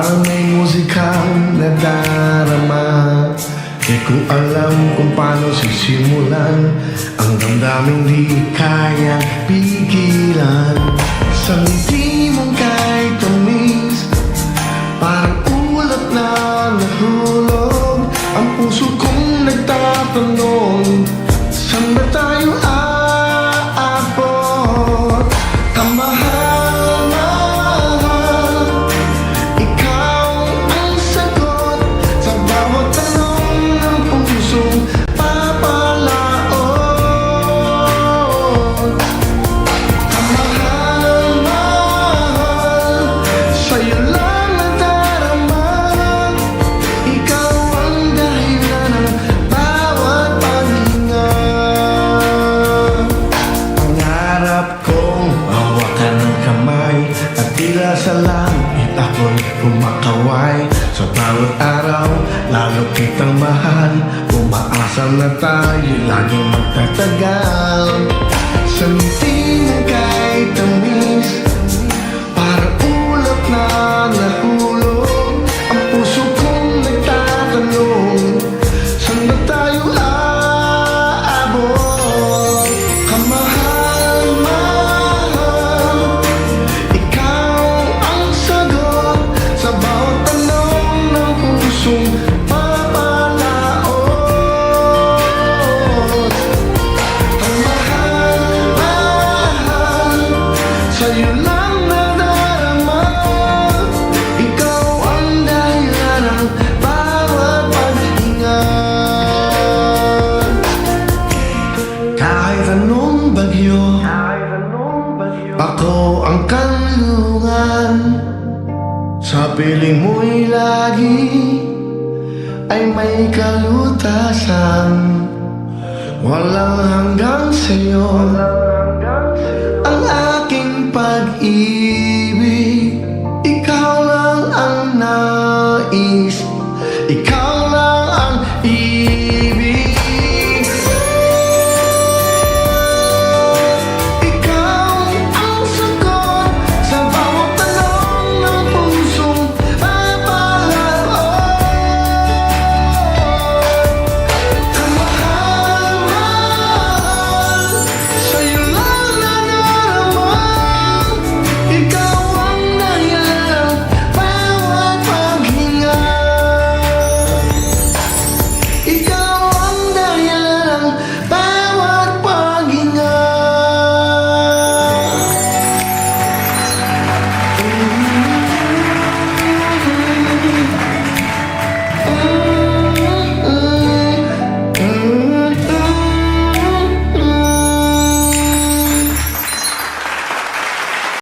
Parang may musikang nadarama. Di ko alam kung paano sisimulan ang damdaming di kayang pigilan. Sa ngiti mong kahit tamis, parang ulat na nahulog. Ang puso kong nagtatanong, saan ba tayo aabot? Kamahal-mahal, ikaw ang sagot sa bawat tanong ng pusong papalaot. Kamahal-mahal, sa'yo lang nadarama. Ikaw ang dahilan ng bawat paghinga. Pangarap kong hawakan ng kamay at tila sa langit ako'y kumakaway. Sa bawat araw, lalo kitang mahal. Umaasa na tayo lagi magtatagal. Sa ngiti mo kahit tamis, parang ulat na nahulog. Ang puso kong nagtatanong, saan ba tayo aabot? Kamahal-mahal, ikaw ang sagot sa bawat tanong ng pusong papalaot. Kamahal-mahal, sa'yo lang nadarama. Ikaw ang dahilan ng bawat paghinga. Kahit anong bagyo, ako ang kanlungan. Sa piling mo'y lagi ay may kalutasan. Walang hanggang sa'yo ang aking pag-ibig. Ikaw lang ang nais